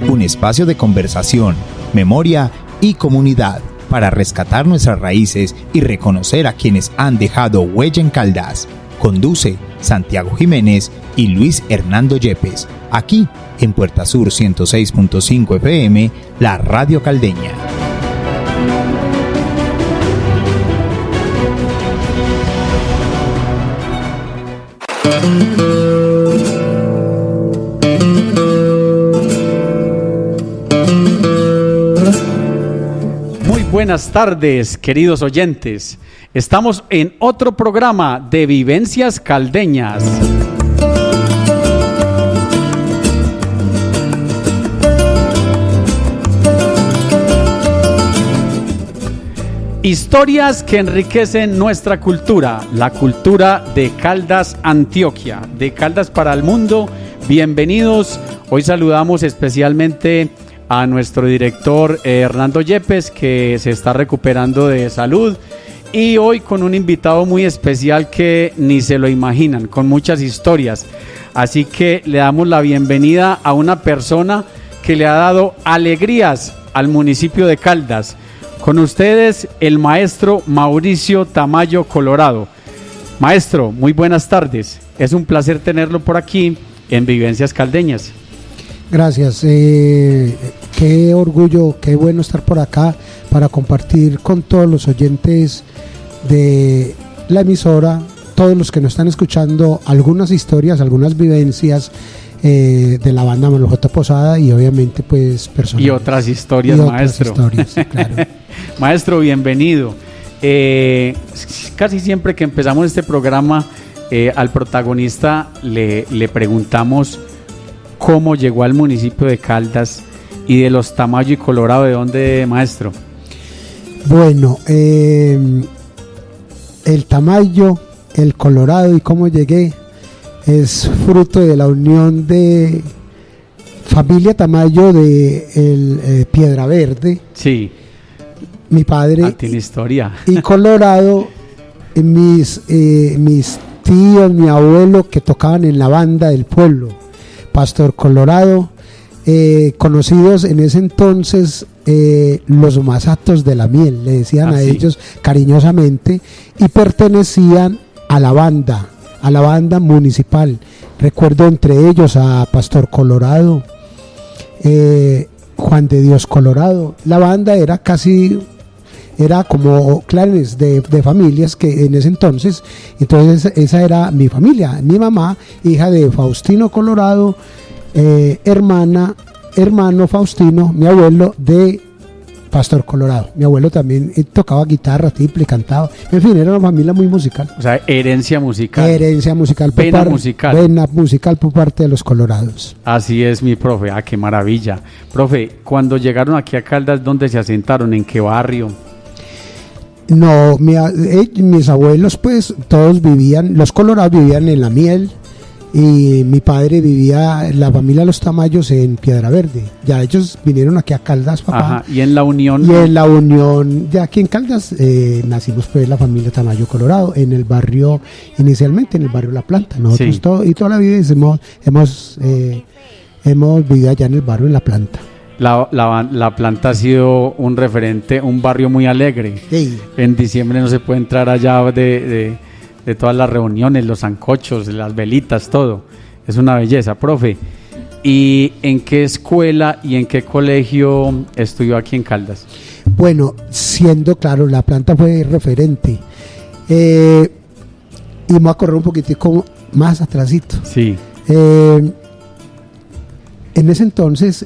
un espacio de conversación, memoria y comunidad para rescatar nuestras raíces y reconocer a quienes han dejado huella en Caldas. Conduce Santiago Jiménez y Luis Hernando Yepes, aquí en Puerta Sur 106.5 FM, la Radio Caldeña. Muy buenas tardes, queridos oyentes. Estamos en otro programa de Vivencias Caldeñas. Historias que enriquecen nuestra cultura, la cultura de Caldas, Antioquia, de Caldas para el mundo. Bienvenidos. Hoy saludamos especialmente a nuestro director Hernando Yepes, que se está recuperando de salud, y hoy con un invitado muy especial que ni se lo imaginan, con muchas historias. Así que le damos la bienvenida a una persona que le ha dado alegrías al municipio de Caldas. Con ustedes, el maestro Mauricio Tamayo Colorado. Maestro, muy buenas tardes. Es un placer tenerlo por aquí en Vivencias Caldeñas. Gracias. Qué orgullo, qué bueno estar por acá para compartir con todos los oyentes de la emisora, todos los que nos están escuchando, algunas historias, algunas vivencias de la banda Manuel J. Posada y obviamente pues personales. Y otras historias, maestro. Historias, sí, claro. Maestro, bienvenido. Casi siempre que empezamos este programa, al protagonista le preguntamos cómo llegó al municipio de Caldas y de los Tamayo y Colorado. ¿De dónde, maestro? Bueno, el Tamayo, el Colorado y cómo llegué es fruto de la unión de familia Tamayo de Piedra Verde. Sí. Mi padre tiene historia. Y Colorado, mis tíos, mi abuelo que tocaban en la banda del pueblo, Pastor Colorado, conocidos en ese entonces los masatos de la miel, le decían a ellos cariñosamente, y pertenecían a la banda municipal. Recuerdo entre ellos a Pastor Colorado, Juan de Dios Colorado. La banda era como clanes de familias que en ese entonces esa era mi familia, mi mamá, hija de Faustino Colorado, hermano Faustino, mi abuelo, de Pastor Colorado. Mi abuelo también tocaba guitarra, tiple, cantaba. En fin, era una familia muy musical. O sea, herencia musical. Vena musical por parte de los Colorados. Así es, mi profe. Ah, qué maravilla. Profe, cuando llegaron aquí a Caldas, ¿dónde se asentaron? ¿En qué barrio? No, mis abuelos pues todos los Colorados vivían en La Miel, y mi padre vivía, la familia de los Tamayos, en Piedra Verde. Ya ellos vinieron aquí a Caldas, papá. Ajá, ¿y en la unión? Y en la unión, ya aquí en Caldas, nacimos pues la familia Tamayo Colorado, en el barrio, inicialmente en el barrio La Planta. Nosotros toda la vida hemos vivido allá en el barrio en La Planta. La Planta ha sido un referente, un barrio muy alegre. Sí. En diciembre no se puede entrar allá de todas las reuniones, los sancochos, las velitas, todo. Es una belleza, profe. ¿Y en qué escuela y en qué colegio estudió aquí en Caldas? Bueno, siendo claro, La Planta fue referente. Y me voy a correr un poquitico más atrasito. Sí. En ese entonces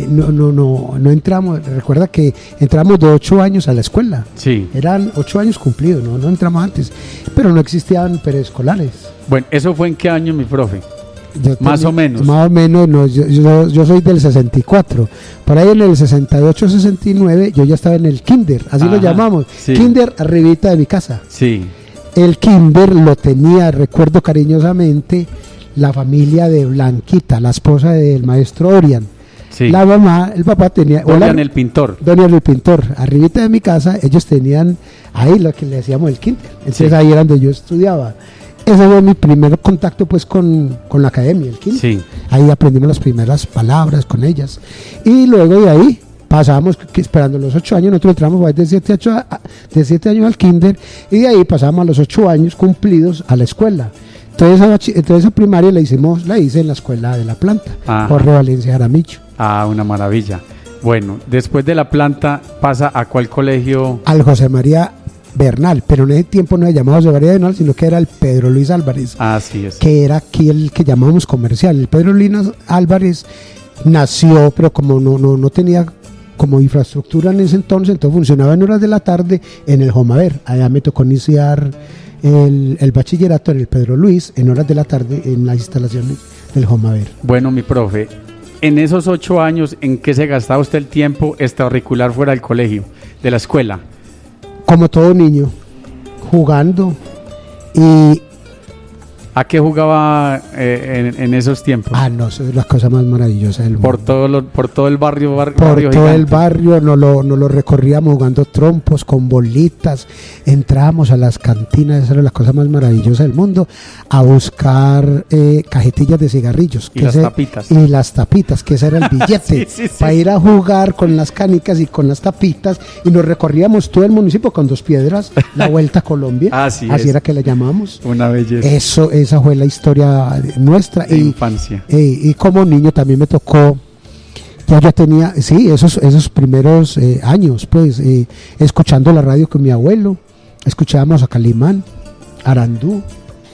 no entramos. Recuerda que entramos de 8 años a la escuela. Sí. Eran 8 años cumplidos, no entramos antes. Pero no existían preescolares. Bueno, ¿eso fue en qué año, mi profe? Más o menos. Más o menos, no, yo soy del 64. Por ahí en el 68, 69, yo ya estaba en el kinder, así lo llamamos. Sí. Kinder arribita de mi casa. Sí. El kinder lo tenía, recuerdo cariñosamente, la familia de Blanquita, la esposa del maestro Orián. Sí. La mamá, el papá tenía... Orián el pintor. Orián el pintor. Arribita de mi casa, ellos tenían ahí lo que le decíamos el kinder. Entonces ahí era donde yo estudiaba. ese fue mi primer contacto pues con la academia, el kinder. Sí. Ahí aprendimos las primeras palabras con ellas. Y luego de ahí pasábamos, esperando los 8 años, nosotros entramos de 7 años al kinder, y de ahí pasamos a los 8 años cumplidos a la escuela. Entonces esa primaria la hice en la escuela de La Planta, Jorge Valencia Jaramillo. Ah, una maravilla. Bueno, después de La Planta pasa a ¿cuál colegio? Al José María Bernal, pero en ese tiempo no se llamaba José María Bernal, sino que era el Pedro Luis Álvarez. Así es. Que era aquí el que llamábamos comercial. El Pedro Luis Álvarez nació, pero como no tenía como infraestructura en ese entonces funcionaba en horas de la tarde en el Jomaver. Allá me tocó iniciar el bachillerato en el Pedro Luis en horas de la tarde en las instalaciones del Jomaver. Bueno, mi profe, en esos 8 años, ¿en qué se gastaba usted el tiempo extracurricular fuera del colegio, de la escuela? Como todo niño, jugando. ¿Y a qué jugaba en esos tiempos? No, eso es la cosa más maravillosa del mundo. Por todo el barrio por todo gigante. El barrio nos lo recorríamos jugando trompos con bolitas, entrábamos a las cantinas, esa era la cosa más maravillosa del mundo, a buscar cajetillas de cigarrillos y las tapitas, que ese era el billete. sí. Para ir a jugar con las canicas y con las tapitas, y nos recorríamos todo el municipio con 2 piedras, la Vuelta a Colombia. Así era que la llamamos. Una belleza. Esa fue la historia nuestra. De infancia. Y como niño también me tocó, ya tenía, esos primeros años, pues, escuchando la radio con mi abuelo, escuchábamos a Calimán, Arandú.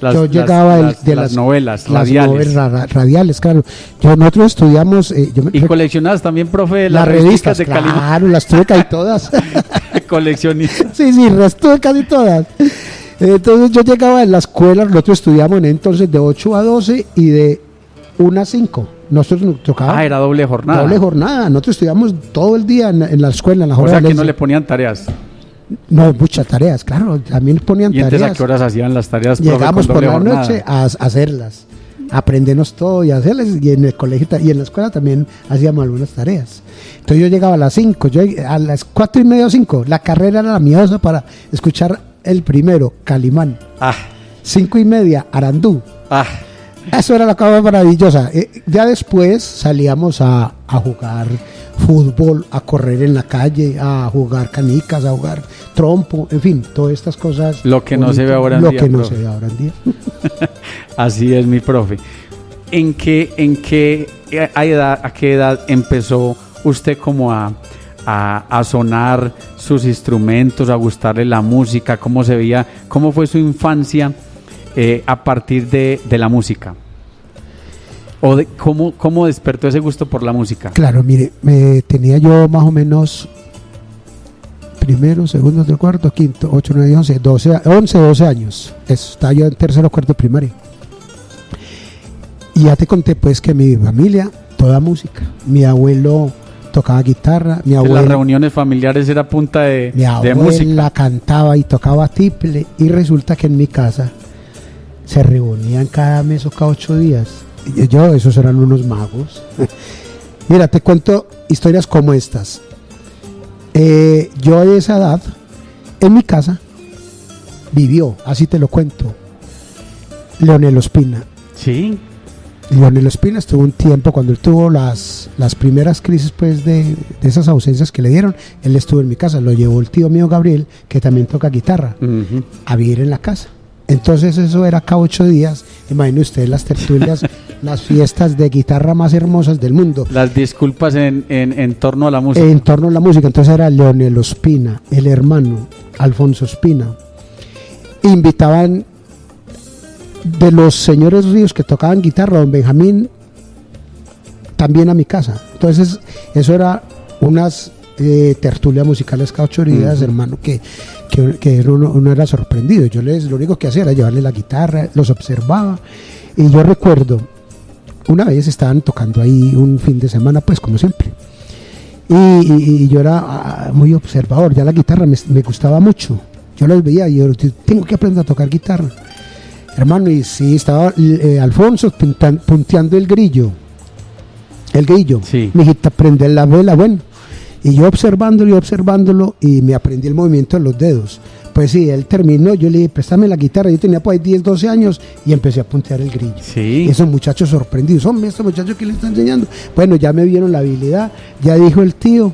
Yo llegaba de las novelas radiales. Radiales, claro. Nosotros estudiamos. ¿Y coleccionadas también, profe, las revistas de Calimán? Claro, las tuve casi todas. Coleccionista. Sí, las tuve casi todas. Entonces yo llegaba en la escuela, nosotros estudiamos entonces de 8 a 12 y de 1 a 5. Nosotros nos tocaba. Era doble jornada. Doble jornada. Nosotros estudiamos todo el día en la escuela, en la jornada. O sea que no le ponían tareas. No, muchas tareas, claro. También ponían tareas. ¿Y entonces a qué horas hacían las tareas? Llegamos por la noche a hacerlas. Aprendernos todo y hacerlas. Y en el colegio y en la escuela también hacíamos algunas tareas. Entonces yo llegaba a las 5, a las 4:30 o 5. La carrera era la miedosa para escuchar el primero, Calimán. 5:30, Arandú. Eso era la cosa maravillosa. Ya después salíamos a jugar fútbol, a correr en la calle, a jugar canicas, a jugar trompo, en fin, todas estas cosas. Lo que no se ve ahora en día. Lo que no se ve ahora en día. Así es, mi profe. ¿A qué edad empezó usted como a sonar sus instrumentos, a gustarle la música? ¿Cómo se veía? ¿Cómo fue su infancia a partir de la música? ¿O cómo despertó ese gusto por la música? Claro, mire, tenía yo más o menos primero, segundo, tercero, cuarto, quinto, 8, 9, 11, 12 años. Estaba yo en tercero, cuarto primaria. Y ya te conté pues que mi familia, toda música. Mi abuelo tocaba guitarra, mi abuela, en las reuniones familiares era punta de música. Mi abuela cantaba y tocaba tiple, y resulta que en mi casa se reunían cada mes o cada 8 días. Esos eran unos magos. Mira, te cuento historias como estas. Yo de esa edad, en mi casa, vivió, así te lo cuento, Leonel Ospina. Sí. Leonel Ospina estuvo un tiempo, cuando él tuvo las primeras crisis pues de esas ausencias que le dieron, él estuvo en mi casa, lo llevó el tío mío Gabriel, que también toca guitarra, a vivir en la casa. Entonces eso era cada 8 días, imagine usted las tertulias, las fiestas de guitarra más hermosas del mundo. Las disculpas en torno a la música. En torno a la música, entonces era Leonel Ospina, el hermano, Alfonso Ospina. Invitaban de los señores Ríos que tocaban guitarra, don Benjamín, también a mi casa. Entonces eso era unas tertulias musicales cada 8 días, hermano, que uno era sorprendido. Lo único que hacía era llevarle la guitarra, los observaba. Y yo recuerdo, una vez estaban tocando ahí un fin de semana, pues como siempre. Y yo era muy observador, ya la guitarra me gustaba mucho. Yo los veía y yo tengo que aprender a tocar guitarra. Hermano, y sí, estaba Alfonso punteando el grillo. Sí. Mi hijita, prende la vela, bueno. Y yo observándolo y me aprendí el movimiento de los dedos. Pues sí, él terminó, yo le dije, préstame la guitarra, yo tenía pues 10, 12 años y empecé a puntear el grillo. Sí. Esos muchachos sorprendidos, hombre, estos muchachos que le están enseñando. Bueno, ya me vieron la habilidad, ya dijo el tío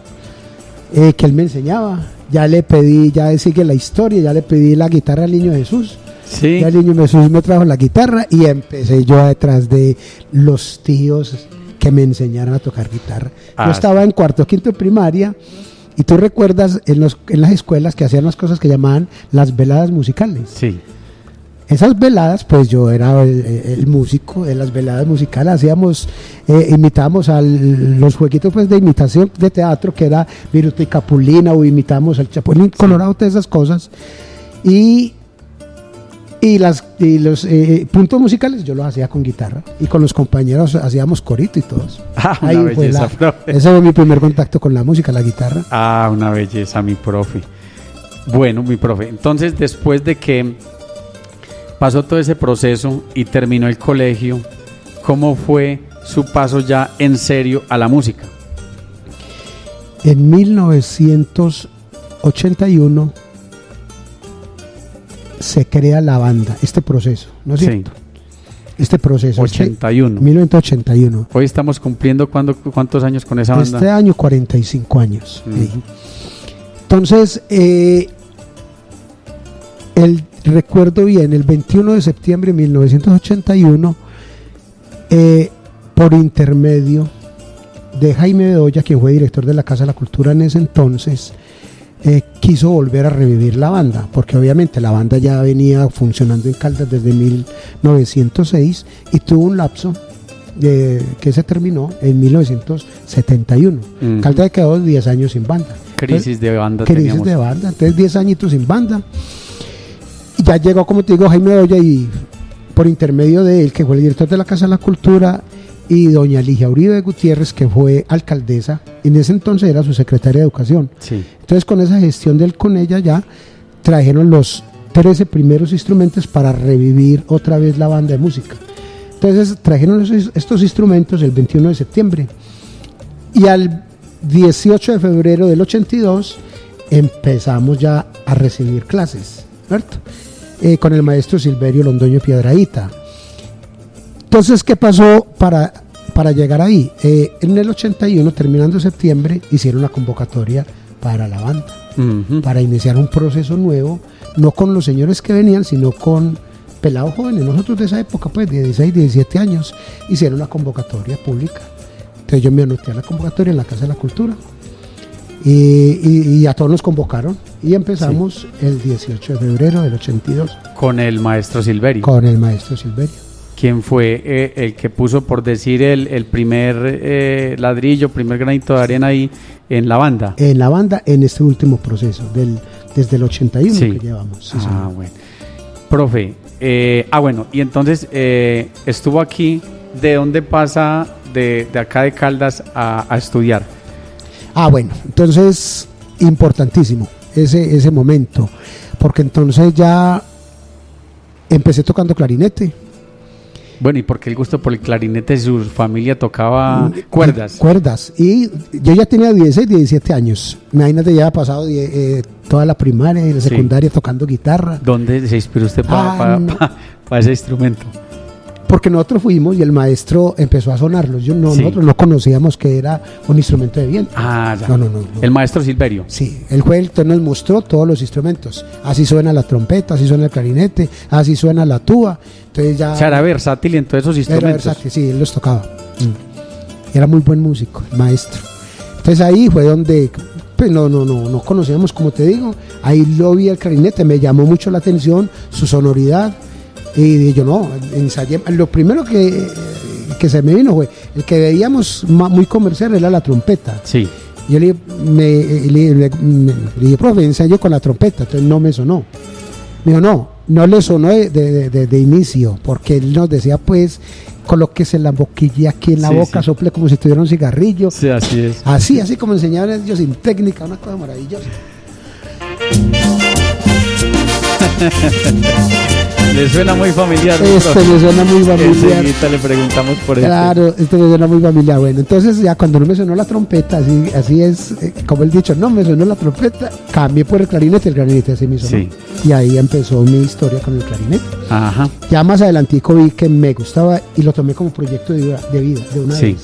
que él me enseñaba, ya le pedí, ya sigue la historia, ya le pedí la guitarra al niño Jesús. Sí. Ya el niño Jesús me trajo la guitarra y empecé yo detrás de los tíos que me enseñaron a tocar guitarra. Yo estaba en cuarto, quinto de primaria. Y tú recuerdas en las escuelas que hacían las cosas que llamaban las veladas musicales. Sí. Esas veladas, pues yo era el músico de las veladas musicales. Imitábamos a los jueguitos pues, de imitación de teatro, que era Viruta y Capulina, o imitábamos al Chapulín Colorado, todas esas cosas. Y los puntos musicales yo los hacía con guitarra y con los compañeros hacíamos corito y todos. Una belleza, profe. Ese fue mi primer contacto con la música, la guitarra. Una belleza, mi profe. Bueno, mi profe, entonces después de que pasó todo ese proceso y terminó el colegio, ¿cómo fue su paso ya en serio a la música? En 1981 se crea la banda, este proceso, ¿no es cierto? Sí. Este proceso. 81. 1981. Hoy estamos cumpliendo ¿cuántos años con esa banda? Este año 45 años. Sí. Entonces, recuerdo bien, el 21 de septiembre de 1981, por intermedio de Jaime Bedoya, quien fue director de la Casa de la Cultura en ese entonces, quiso volver a revivir la banda, porque obviamente la banda ya venía funcionando en Caldas desde 1906 y tuvo un lapso que se terminó en 1971. Caldas quedó 10 años sin banda. Crisis de banda. Entonces 10 añitos sin banda. Y ya llegó, como te digo, Jaime Bedoya, y por intermedio de él, que fue el director de la Casa de la Cultura, y doña Ligia Uribe Gutiérrez, que fue alcaldesa, en ese entonces era su secretaria de Educación. Sí. Entonces, con esa gestión de él con ella, ya trajeron los 13 primeros instrumentos para revivir otra vez la banda de música. Entonces trajeron estos instrumentos el 21 de septiembre y al 18 de febrero del 82 empezamos ya a recibir clases, ¿cierto? Con el maestro Silverio Londoño Piedrahíta. Entonces, ¿qué pasó para llegar ahí? En el 81, terminando septiembre, hicieron una convocatoria para la banda, para iniciar un proceso nuevo, no con los señores que venían, sino con pelados jóvenes. Nosotros de esa época, pues, de 16, 17 años, hicieron la convocatoria pública. Entonces yo me anoté a la convocatoria en la Casa de la Cultura y a todos nos convocaron y empezamos el 18 de febrero del 82. Con el maestro Silverio. Con el maestro Silverio. ¿Quién fue el que puso, por decir, el primer ladrillo, primer granito de arena ahí en la banda? En la banda, en este último proceso, desde el 81 sí. que llevamos. Sí, bueno. Profe, bueno, y entonces estuvo aquí, ¿de dónde pasa de acá de Caldas a estudiar? Bueno, entonces, importantísimo ese momento, porque entonces ya empecé tocando clarinete. Bueno, ¿y por qué el gusto por el clarinete? Su familia tocaba cuerdas. Cuerdas. Y yo ya tenía 16, 17 años. Imagínate, ya ha pasado toda la primaria y la secundaria tocando guitarra. ¿Dónde se inspiró usted para ese instrumento? Porque nosotros fuimos y el maestro empezó a sonarlos. Nosotros no conocíamos que era un instrumento de viento. Ya. No. El maestro Silverio. Sí, él fue el que nos mostró todos los instrumentos. Así suena la trompeta, así suena el clarinete, así suena la tuba. Entonces ya. O sea, era versátil en todos esos instrumentos. Era versátil, sí, él los tocaba. Era muy buen músico, el maestro. Entonces ahí fue donde, pues no conocíamos, como te digo. Ahí lo vi el clarinete, me llamó mucho la atención, su sonoridad. Y yo ensayé. Lo primero que se me vino fue el que veíamos muy comercial, era la trompeta. Sí. Yo le dije, profe, ensayo con la trompeta. Entonces no me sonó. Me dijo, no le sonó de inicio, porque él nos decía, pues, colóquese la boquilla aquí en la boca, sople como si tuviera un cigarrillo. Sí, así es. Así como enseñaban ellos, sin técnica, una cosa maravillosa. Le suena muy familiar. Este me suena muy familiar. Enseguida le preguntamos por eso. Claro, este me suena muy familiar. Bueno, entonces ya cuando no me sonó la trompeta, así es, como el dicho, no me sonó la trompeta, cambié por el clarinete así me sonó. Sí. Y ahí empezó mi historia con el clarinete. Ajá. Ya más adelantico vi que me gustaba y lo tomé como proyecto de vida, de una Sí. vez.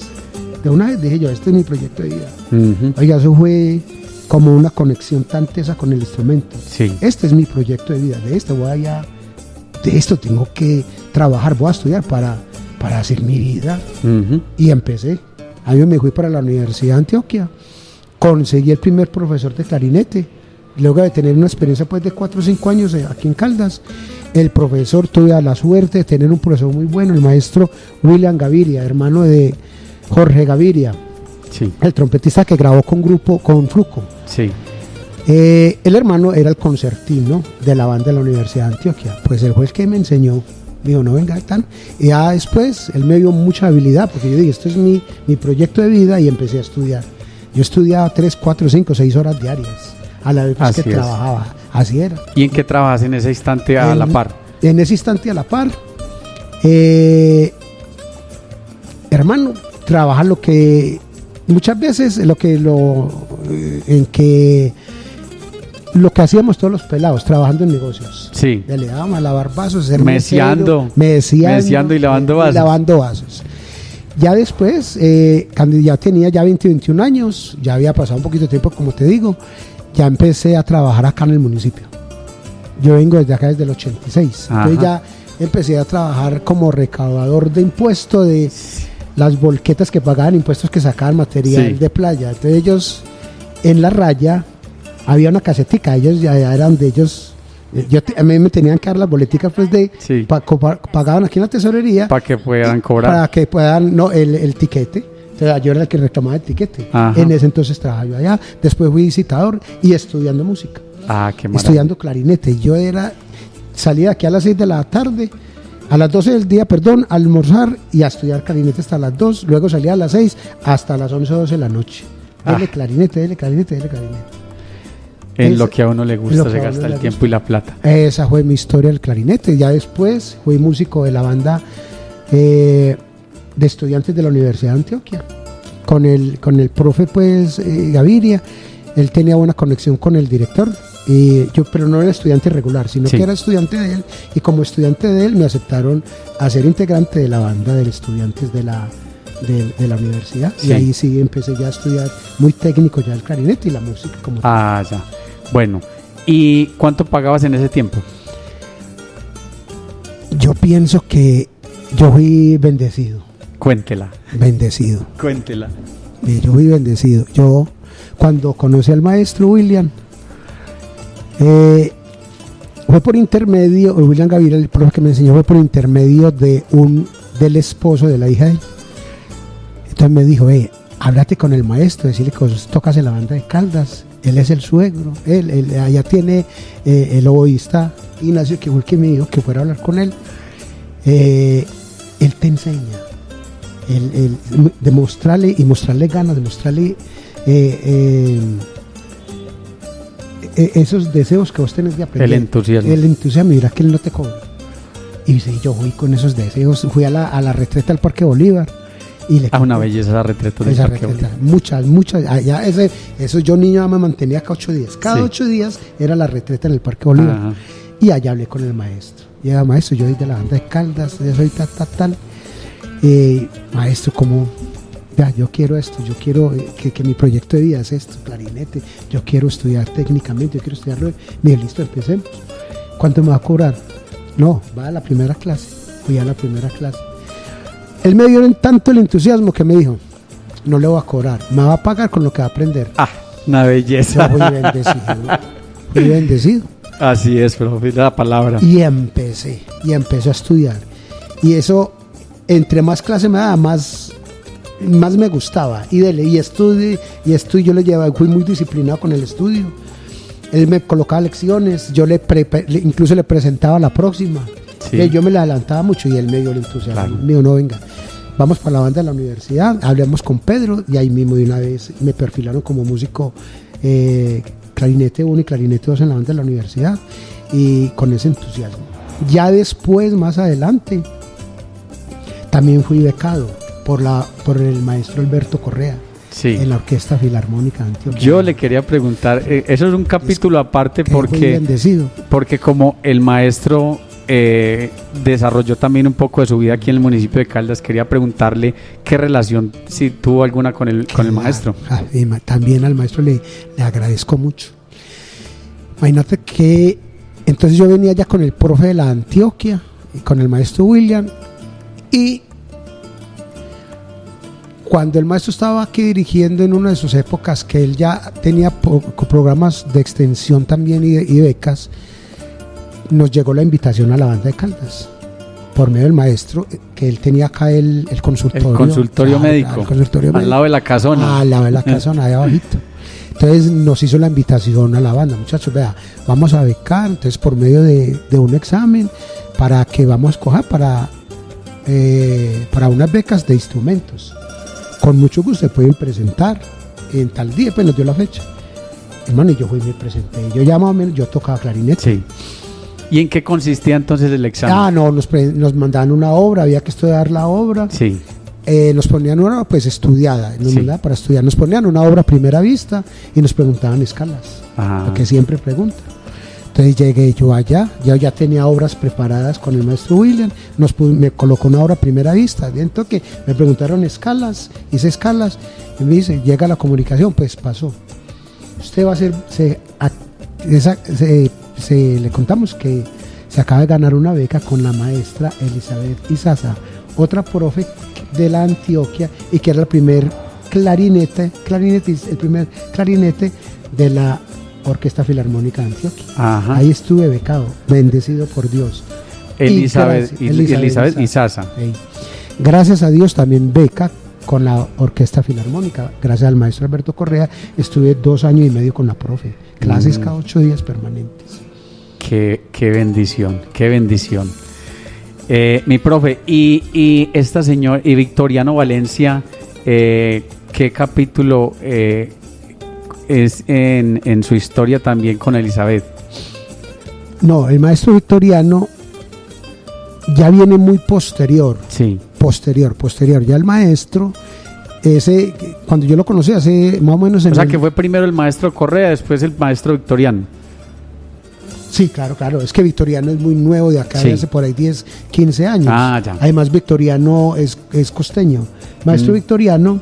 De una vez dije yo, este es mi proyecto de vida. Ujú. Oiga, eso fue como una conexión tan tesa con el instrumento. Sí. Este es mi proyecto de vida, de esto tengo que trabajar, voy a estudiar para hacer mi vida. Ujú. Y empecé. A mí me fui para la Universidad de Antioquia, conseguí el primer profesor de clarinete. Luego de tener una experiencia pues de 4 o 5 años aquí en Caldas, el profesor, tuve la suerte de tener un profesor muy bueno, el maestro William Gaviria, hermano de Jorge Gaviria, Sí. el trompetista que grabó con Fruco. Sí. El hermano era el concertino de la banda de la Universidad de Antioquia. Pues él fue el que me enseñó. Me dijo, no venga tan. Y ya después él me dio mucha habilidad, porque yo dije, esto es mi proyecto de vida, y empecé a estudiar. Yo estudiaba 3, 4, 5, 6 horas diarias a la vez Así que es. trabajaba. Así era. ¿Y en qué trabajas en ese instante a la par? En ese instante a la par. Hermano, trabaja lo que muchas veces lo que hacíamos todos los pelados, trabajando en negocios. Sí. Le dábamos a lavar vasos, ser Meciando y lavando vasos. Ya después, cuando ya tenía ya 20, 21 años, ya había pasado un poquito de tiempo, como te digo, ya empecé a trabajar acá en el municipio. Yo vengo desde acá desde el 86. Ajá. Entonces ya empecé a trabajar como recaudador de impuestos de las volquetas que pagaban impuestos, que sacaban material Sí. de playa. Entonces ellos, en la raya, había una casetica, ellos ya eran de ellos. A mí me tenían que dar las boleticas pues Sí. pagaban aquí en la tesorería Para que puedan cobrar. para que puedan, no, el tiquete. Entonces, yo era el que reclamaba el tiquete. Ajá. En ese entonces trabajaba yo allá. Después fui visitador y estudiando música, Ah, qué maravilla. estudiando clarinete. Salía de aquí a las 6 de la tarde, a las 12 del día, a almorzar y a estudiar clarinete hasta las 2. Luego salía a las 6 hasta las 11 o 12 de la noche. Dele clarinete, dele clarinete, dele clarinete. En lo que a uno le gusta lo se que a uno gasta el le tiempo gusta. y la plata. Esa fue mi historia del clarinete. Ya después fui músico de la banda de estudiantes de la Universidad de Antioquia. Con el profe Gaviria. Él tenía buena conexión con el director. Pero no era estudiante regular, sino Sí. que era estudiante de él. Y como estudiante de él me aceptaron a ser integrante de la banda de estudiantes de la universidad. Sí. Y ahí sí empecé ya a estudiar muy técnico ya el clarinete y la música como tal. Ah, ya. Bueno, ¿y cuánto pagabas en ese tiempo? Yo pienso que yo fui bendecido. Cuéntela. Yo fui bendecido. Yo, cuando conocí al maestro William, fue por intermedio, William Gaviria, el profe que me enseñó, fue por intermedio del esposo de la hija de él. Entonces me dijo, háblate con el maestro, decirle que vos tocas en la banda de Caldas, él es el suegro, él allá tiene el oboísta Ignacio, que fue el que me dijo que fuera a hablar con él. Él te enseña, de mostrarle ganas, de mostrarle esos deseos que vos tenés de aprender. El entusiasmo. El entusiasmo, mira que él no te cobra. Y dice, yo fui con esos deseos, fui a la retreta del Parque Bolívar. Y Una belleza esa retreta del esa Parque retreta, Bolívar. muchas. Allá eso yo niño me mantenía acá 8 días. Cada Sí. 8 días era la retreta en el Parque Bolívar. Ajá. Y allá hablé con el maestro. Y era, maestro, yo soy de la banda de Caldas, yo soy tal. Maestro, ¿cómo? Ya, yo quiero esto, yo quiero que mi proyecto de vida es esto, clarinete. Yo quiero estudiar técnicamente, yo quiero estudiarlo. Me dijo, listo, empecemos. ¿Cuánto me va a cobrar? No, va a la primera clase. Fui a la primera clase. Él me dio tanto el entusiasmo que me dijo, no le voy a cobrar, me va a pagar con lo que va a aprender. Ah, una Yo belleza. fui bendecido. Así es, profe, la palabra. Y empecé a estudiar. Y eso, entre más clase me daba, más me gustaba. Y estudio, yo le llevaba, fui muy disciplinado con el estudio. Él me colocaba lecciones, yo incluso le presentaba la próxima. Sí. Yo me la adelantaba mucho y él me dio el entusiasmo. Claro. Me dijo, no, venga, vamos para la banda de la universidad, hablamos con Pedro y ahí mismo de una vez me perfilaron como músico clarinete 1 y clarinete 2 en la banda de la universidad, y con ese entusiasmo. Ya después, más adelante, también fui becado por el maestro Alberto Correa. Sí. En la Orquesta Filarmónica de Antioquia. Yo le quería preguntar, eso es un capítulo aparte porque como el maestro desarrolló también un poco de su vida aquí en el municipio de Caldas, quería preguntarle qué relación, si tuvo alguna con el maestro. También al maestro le agradezco mucho. Imagínate que entonces yo venía ya con el profe de la Antioquia, y con el maestro William, y cuando el maestro estaba aquí dirigiendo en una de sus épocas, que él ya tenía programas de extensión también y becas, nos llegó la invitación a la banda de Caldas por medio del maestro, que él tenía acá el consultorio. El consultorio médico. El consultorio al lado de la casona. Al lado de la casona, ahí abajito. Entonces nos hizo la invitación a la banda, muchachos, vea, vamos a becar, entonces por medio de un examen, para que vamos a escoger para unas becas de instrumentos. Con mucho gusto se pueden presentar en tal día, pues nos dio la fecha. Hermano, y yo fui y me presenté. Yo ya más o menos, yo tocaba clarinete. Sí. ¿Y en qué consistía entonces el examen? Nos mandaban una obra, había que estudiar la obra. Sí. Nos ponían una pues estudiada, para estudiar. Nos ponían una obra a primera vista y nos preguntaban escalas, lo que siempre preguntan. Entonces llegué yo allá, yo ya tenía obras preparadas con el maestro William, me colocó una obra a primera vista, dentro que me preguntaron escalas, hice escalas, y me dice, llega la comunicación, pues pasó. Usted va a ser, le contamos que se acaba de ganar una beca con la maestra Elizabeth Izaza, otra profe de la Antioquia, y que era el primer clarinete de la Orquesta Filarmónica de Antioquia. Ajá. Ahí estuve becado, bendecido por Dios. Elizabeth Izaza. Gracias a Dios también beca con la Orquesta Filarmónica. Gracias al maestro Alberto Correa estuve 2 años y medio con la profe. Clases cada 8 días permanentes. Qué bendición, qué bendición. Mi profe, y esta señora, y Victoriano Valencia, ¿qué capítulo es en su historia también con Elizabeth? No, el maestro Victoriano ya viene muy posterior. Sí. Posterior. Ya el maestro, cuando yo lo conocí hace más o menos... O sea, que fue primero el maestro Correa, después el maestro Victoriano. Sí, claro, es que Victoriano es muy nuevo, de acá hace por ahí 10, 15 años. Ya. Además, Victoriano es costeño. Maestro Victoriano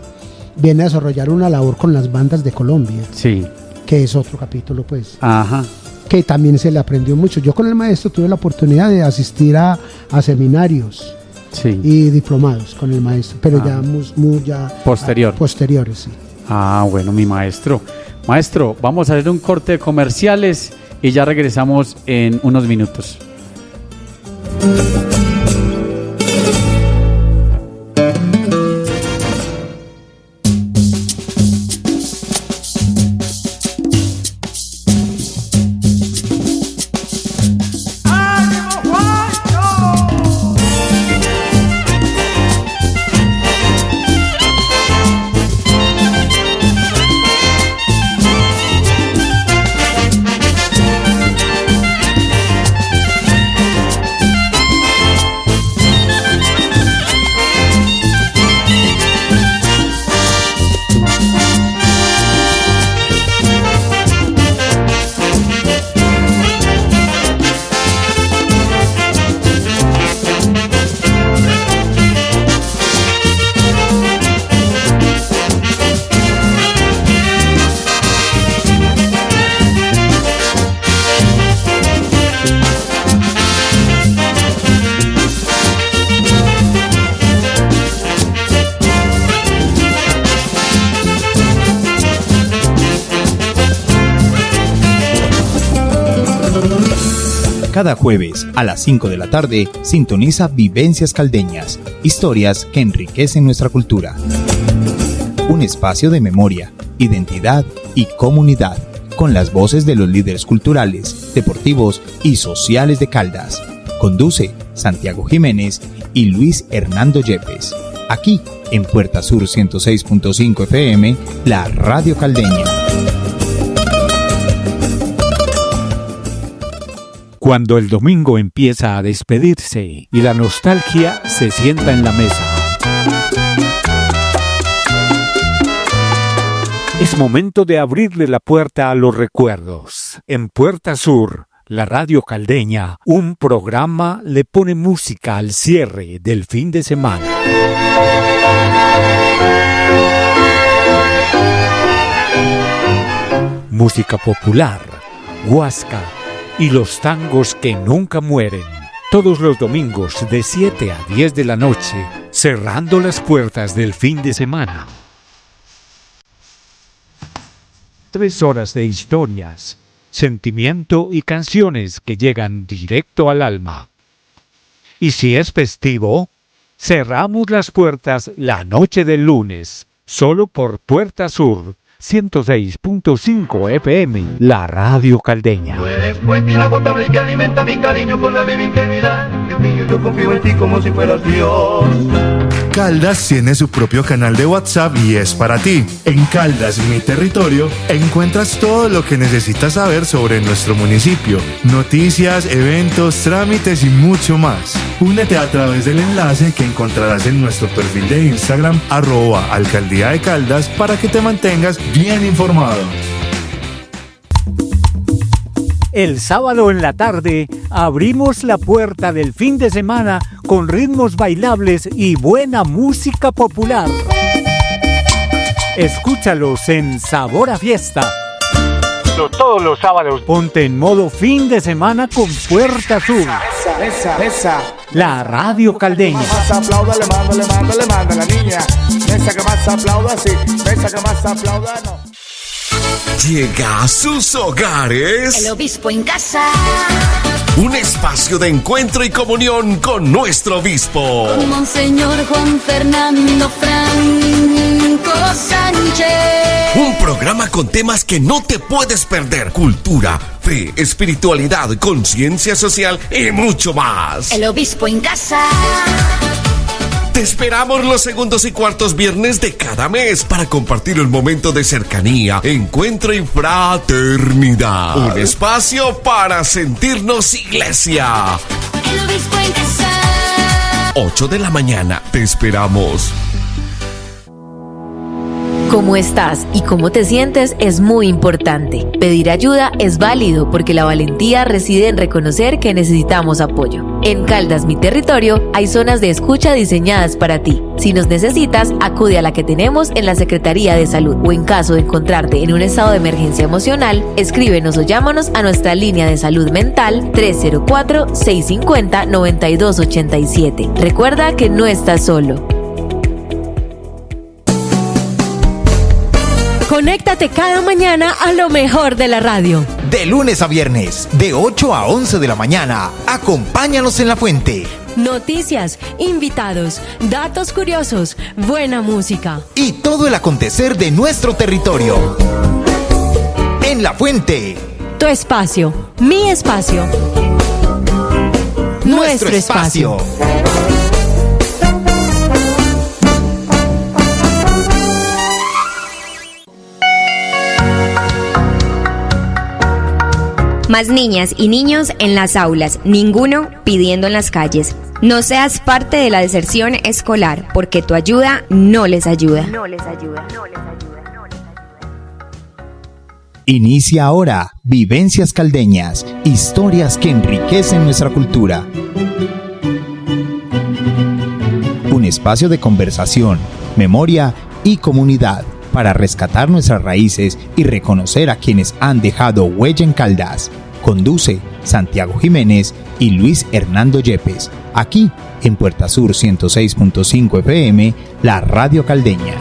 viene a desarrollar una labor con las bandas de Colombia. Sí. Que es otro capítulo, pues. Ajá. Que también se le aprendió mucho. Yo con el maestro tuve la oportunidad de asistir a seminarios. Sí. Y diplomados con el maestro, pero ya muy posteriores, sí. Bueno, mi maestro. Maestro, vamos a hacer un corte de comerciales y ya regresamos en unos minutos. Cada jueves a las 5 de la tarde sintoniza Vivencias Caldeñas, historias que enriquecen nuestra cultura. Un espacio de memoria, identidad y comunidad, con las voces de los líderes culturales, deportivos y sociales de Caldas. Conduce Santiago Jiménez y Luis Hernando Yepes. Aquí en Puerta Sur 106.5 FM, la Radio Caldeña. Cuando el domingo empieza a despedirse y la nostalgia se sienta en la mesa. Es momento de abrirle la puerta a los recuerdos. En Puerta Sur, la Radio Caldeña, un programa le pone música al cierre del fin de semana. Música popular, huasca y los tangos que nunca mueren. Todos los domingos de 7 a 10 de la noche, cerrando las puertas del fin de semana. 3 horas de historias, sentimiento y canciones que llegan directo al alma. Y si es festivo, cerramos las puertas la noche del lunes, solo por Puerta Sur, 106.5 FM, la Radio Caldeña. Tú eres fuente inagotable que alimenta mi cariño con la misma integridad. Dios mío, yo confío en ti como si fueras Dios. Caldas tiene su propio canal de WhatsApp y es para ti. En Caldas, mi territorio, encuentras todo lo que necesitas saber sobre nuestro municipio. Noticias, eventos, trámites y mucho más. Únete a través del enlace que encontrarás en nuestro perfil de Instagram, @Alcaldía de Caldas, para que te mantengas bien informado. El sábado en la tarde abrimos la puerta del fin de semana con ritmos bailables y buena música popular. Escúchalos en Sabor a Fiesta. Todos los sábados ponte en modo fin de semana con Puerta Sur. Esa. La Radio Caldeña. Más aplauda, le manda la niña. Esa que más aplauda, sí. Esa que más aplauda, no. Llega a sus hogares El obispo en casa. un espacio de encuentro y comunión con nuestro obispo. Con Monseñor Juan Fernando Franco Sánchez. Un programa con temas que no te puedes perder: cultura, fe, espiritualidad, conciencia social y mucho más. El obispo en casa. Te esperamos los segundos y cuartos viernes de cada mes para compartir un momento de cercanía, encuentro y fraternidad. Un espacio para sentirnos iglesia. El obispo en casa. 8 de la mañana. Te esperamos. Cómo estás y cómo te sientes es muy importante. Pedir ayuda es válido porque la valentía reside en reconocer que necesitamos apoyo. En Caldas, mi territorio, hay zonas de escucha diseñadas para ti. Si nos necesitas, acude a la que tenemos en la Secretaría de Salud o en caso de encontrarte en un estado de emergencia emocional, escríbenos o llámanos a nuestra línea de salud mental 304-650-9287. Recuerda que no estás solo. Conéctate cada mañana a lo mejor de la radio. De lunes a viernes, de 8 a 11 de la mañana, acompáñanos en La Fuente. Noticias, invitados, datos curiosos, buena música. Y todo el acontecer de nuestro territorio. En La Fuente. Tu espacio, mi espacio. Nuestro espacio. Más niñas y niños en las aulas, ninguno pidiendo en las calles. No seas parte de la deserción escolar, porque tu ayuda no les ayuda. Inicia ahora Vivencias Caldeñas, historias que enriquecen nuestra cultura. Un espacio de conversación, memoria y comunidad para rescatar nuestras raíces y reconocer a quienes han dejado huella en Caldas. Conduce Santiago Jiménez y Luis Hernando Yepes, aquí en Puerta Sur 106.5 FM, la Radio Caldeña.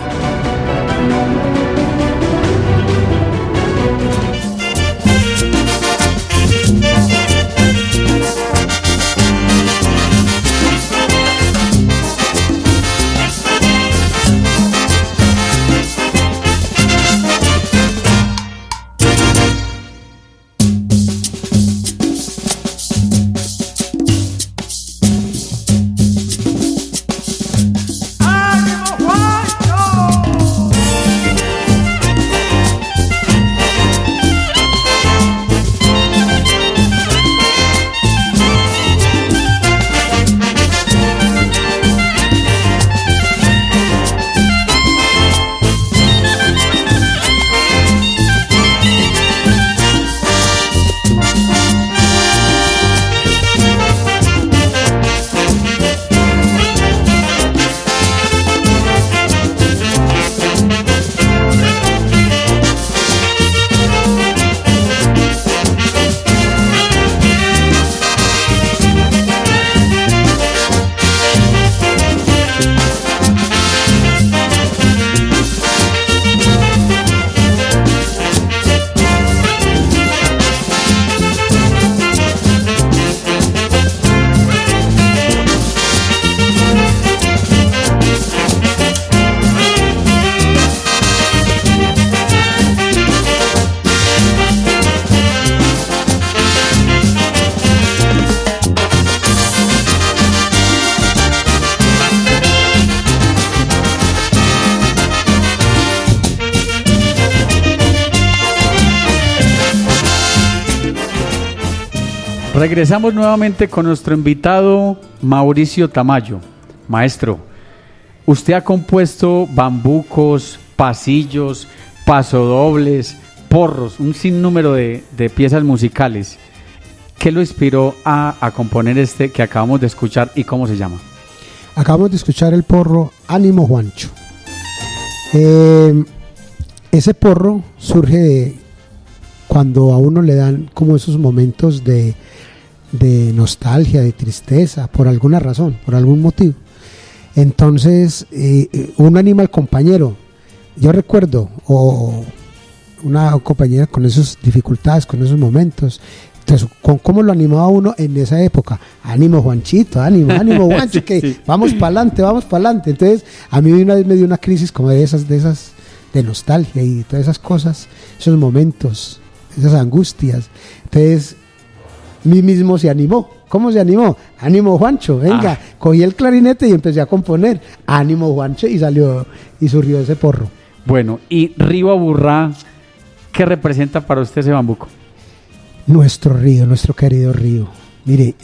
Regresamos nuevamente con nuestro invitado Mauricio Tamayo. Maestro, usted ha compuesto bambucos, pasillos, pasodobles, porros, un sinnúmero de piezas musicales. ¿Qué lo inspiró a componer este que acabamos de escuchar y cómo se llama? Acabamos de escuchar el porro Ánimo Juancho. Ese porro surge de cuando a uno le dan como esos momentos de nostalgia, de tristeza, por alguna razón, por algún motivo. Entonces uno anima al compañero. Yo recuerdo una compañera con esas dificultades, con esos momentos. Entonces, ¿cómo lo animaba uno en esa época? Ánimo Juanchito, ánimo Juancho, que sí. Vamos para adelante. Entonces, a mí una vez me dio una crisis como de esas de nostalgia y todas esas cosas, esos momentos, esas angustias. Entonces, mí mismo se animó. ¿Cómo se animó? Ánimo Juancho, venga, cogí el clarinete y empecé a componer Ánimo Juancho y surgió ese porro. Bueno, y Río Aburrá, ¿qué representa para usted ese bambuco? Nuestro río, nuestro querido río. Mire,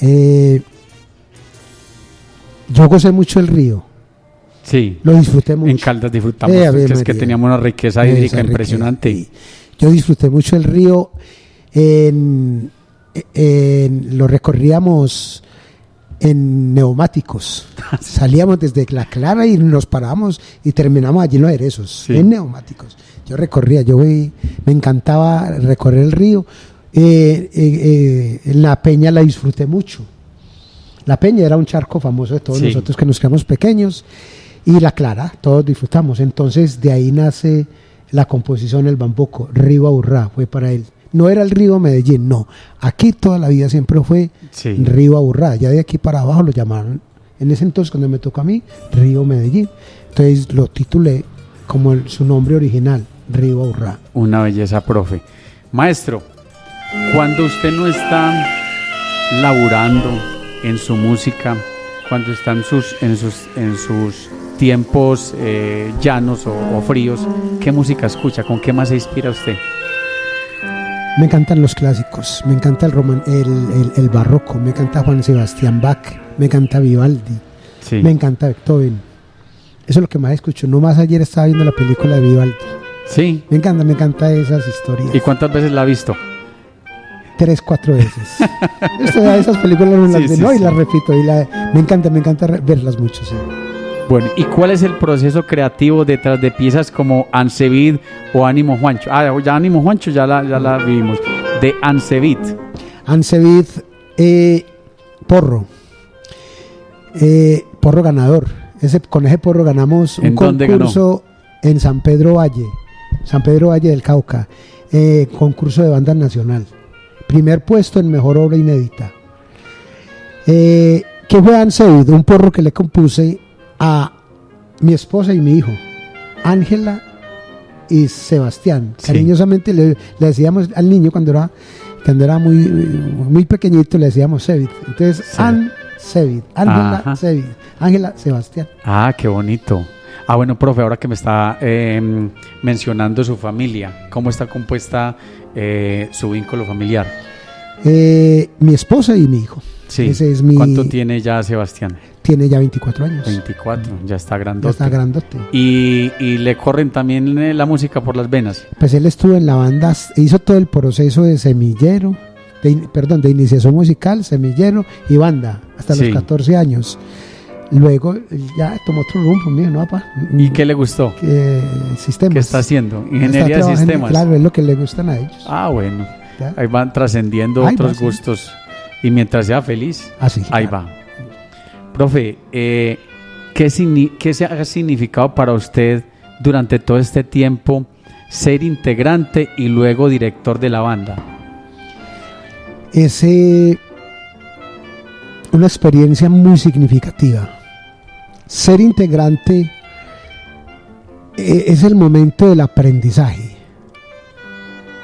yo gocé mucho el río. Sí. Lo disfruté mucho. En Caldas disfrutamos, porque es que teníamos una riqueza hídrica impresionante. Yo disfruté mucho el río. Lo recorríamos en neumáticos. Salíamos desde La Clara y nos parábamos y terminamos allí en Los Erezos, en neumáticos. Yo recorría, me encantaba recorrer el río. En la Peña la disfruté mucho. La Peña era un charco famoso de todos nosotros que nos quedamos pequeños, y La Clara, todos disfrutamos. Entonces de ahí nace la composición El Bambuco. Río Aburrá fue para él. No era el río Medellín, no. Aquí toda la vida siempre fue Río Aburrá. Ya de aquí para abajo lo llamaron, en ese entonces cuando me tocó a mí, Río Medellín. Entonces lo titulé como su nombre original, Río Aburrá. Una belleza, profe. Maestro, cuando usted no está laburando en su música, cuando está en sus tiempos llanos o fríos, ¿qué música escucha? ¿Con qué más se inspira usted? Me encantan los clásicos, me encanta el barroco, me encanta Juan Sebastián Bach, me encanta Vivaldi, me encanta Beethoven. Eso es lo que más escucho. No más ayer estaba viendo la película de Vivaldi. Sí. Me encanta esas historias. ¿Y cuántas veces la ha visto? 3, 4 veces. Esas películas no las veo y las repito. Me encanta verlas mucho, sí. Bueno, ¿y cuál es el proceso creativo detrás de piezas como Ansevit o Ánimo Juancho? Ya Ánimo Juancho ya la vivimos. De Ansevit. Ansevit, porro. Porro ganador. Con ese porro ganamos un concurso en San Pedro Valle del Cauca. Concurso de banda nacional. Primer puesto en mejor obra inédita. ¿Qué fue Ansevit? Un porro que le compuse a mi esposa y mi hijo, Ángela y Sebastián. Cariñosamente le decíamos al niño cuando era muy pequeñito, le decíamos Sevit. Entonces, Ansevit, Ángela Sevit, Ángela Sebastián. Ah, qué bonito. Bueno, profe, ahora que me está mencionando su familia, ¿cómo está compuesta su vínculo familiar? Mi esposa y mi hijo. Sí. ¿Cuánto tiene ya Sebastián? Tiene ya 24 años. 24, ya está grandote. Ya está grandote. ¿Y le corren también la música por las venas? Pues él estuvo en la banda, hizo todo el proceso de semillero, de iniciación musical, semillero y banda, hasta los 14 años. Luego ya tomó otro rumbo, mío, ¿no, papá? ¿Y qué le gustó? Sistemas. ¿Qué está haciendo? Ingeniería de sistemas. Claro, es lo que le gustan a ellos. Bueno. ¿Ya? Ahí van trascendiendo otros gustos. Y mientras sea feliz, ahí va. Profe, ¿qué se ha significado para usted durante todo este tiempo ser integrante y luego director de la banda? Una experiencia muy significativa. Ser integrante es el momento del aprendizaje,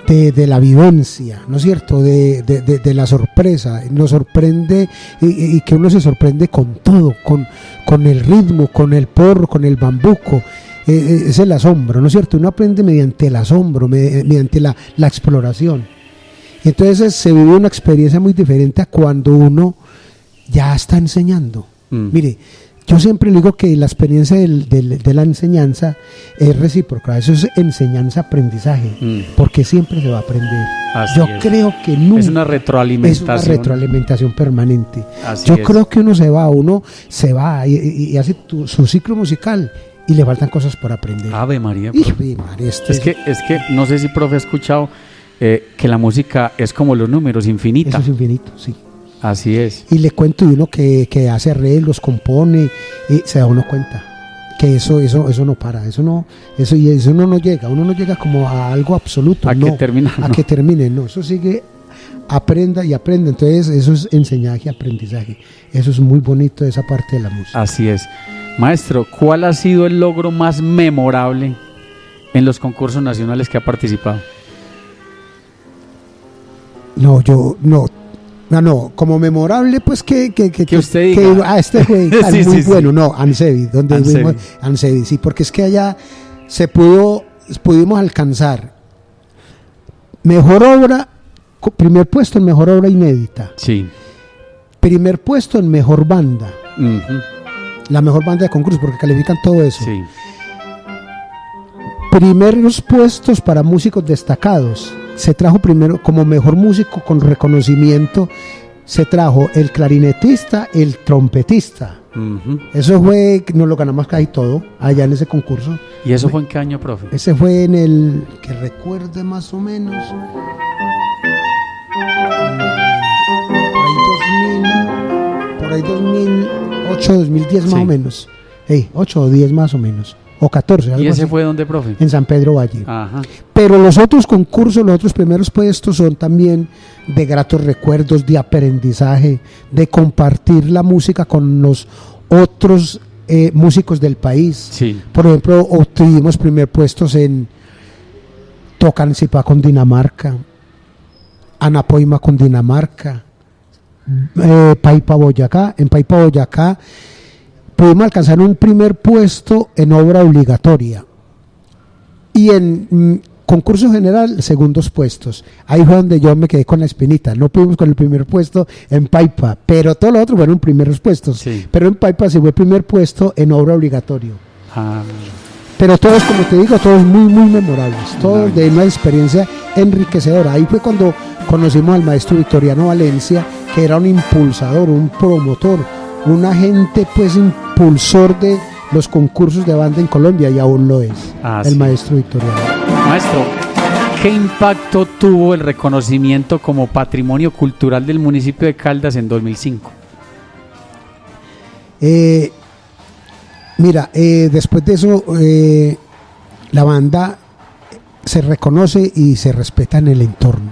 de la vivencia, ¿no es cierto? De la sorpresa. Nos sorprende y que uno se sorprende con todo, con el ritmo, con el porro, con el bambuco. Es el asombro, ¿no es cierto? Uno aprende mediante el asombro, mediante la exploración. Entonces se vive una experiencia muy diferente a cuando uno ya está enseñando. Mire, yo siempre digo que la experiencia de la enseñanza es recíproca, eso es enseñanza-aprendizaje, porque siempre se va a aprender. Así yo es. creo que nunca Es una retroalimentación. Es una retroalimentación permanente. Así yo es. creo que uno se va y hace su ciclo musical y le faltan cosas por aprender. Ave María. Y, profe. María, Es que no sé si profe ha escuchado que la música es como los números, infinita. Eso es infinito, sí. Así es. Y le cuento de uno que hace arreglos, compone, y se da uno cuenta que eso no para, eso no llega, uno no llega como a algo absoluto, Que termina, a que termine, no, eso sigue, aprenda y aprenda. Entonces eso es enseñaje, aprendizaje, eso es muy bonito esa parte de la música. Así es. Maestro, ¿cuál ha sido el logro más memorable en los concursos nacionales que ha participado? No, como memorable, pues que usted diga. Este fue Sí, muy sí, bueno, sí. no, Ansevi, donde Ansevi. fuimos, Ansevi, sí, porque es que allá pudimos alcanzar mejor obra, primer puesto en mejor obra inédita, Sí. primer puesto en mejor banda, Ujú. la mejor banda de concurso, porque califican todo eso. Sí. Primeros puestos para músicos destacados. Se trajo primero como mejor músico con reconocimiento, se trajo el clarinetista, el trompetista. Ujú. Eso fue, nos lo ganamos casi todo allá en ese concurso. ¿Y eso fue en qué año, profe? Ese fue en el, que recuerde más o menos, por ahí 2008, 2010 más Sí. o menos. 8 o 10 más o menos. O 14. ¿Y algo ese así. fue dónde, profe? En San Pedro Valle. Ajá. Pero los otros concursos, los otros primeros puestos son también de gratos recuerdos, de aprendizaje, de compartir la música con los otros músicos del país. Sí. Por ejemplo, obtuvimos primer puestos en Tocancipá con Dinamarca, Anapoima con Dinamarca, Paipa Boyacá. En Paipa Boyacá pudimos alcanzar un primer puesto en obra obligatoria y en concurso general segundos puestos. Ahí fue donde yo me quedé con la espinita. No pudimos con el primer puesto en Paipa, pero todo lo otro fueron primeros puestos. Sí. Pero en Paipa sí fue primer puesto en obra obligatorio. Ah, Pero todos, como te digo, todos muy, muy memorables, todos de una experiencia enriquecedora. Ahí fue cuando conocimos al maestro Victoriano Valencia, que era un impulsador, un promotor, un agente pues impulsor de los concursos de banda en Colombia, y aún lo es, el maestro Victoriano. Maestro, ¿qué impacto tuvo el reconocimiento como patrimonio cultural del municipio de Caldas en 2005? Mira, después de eso, la banda se reconoce y se respeta en el entorno,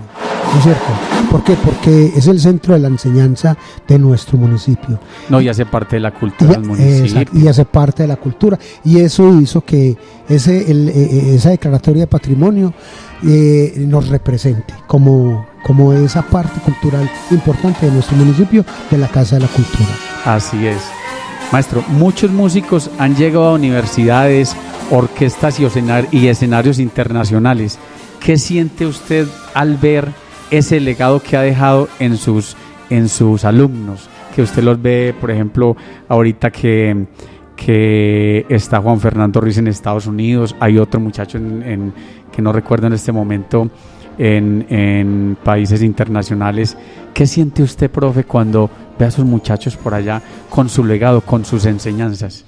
¿no es cierto? ¿Por qué? Porque es el centro de la enseñanza de nuestro municipio. No, y hace parte de la cultura del municipio. Y hace parte de la cultura. Y eso hizo que esa declaratoria de patrimonio nos represente como esa parte cultural importante de nuestro municipio, de la Casa de la Cultura. Así es. Maestro, muchos músicos han llegado a universidades, orquestas y escenarios internacionales. ¿Qué siente usted al ver ese legado que ha dejado en sus alumnos? Que usted los ve, por ejemplo, ahorita que está Juan Fernando Ruiz en Estados Unidos, hay otro muchacho que no recuerdo en este momento en países internacionales. ¿Qué siente usted, profe, cuando ve a esos muchachos por allá con su legado, con sus enseñanzas?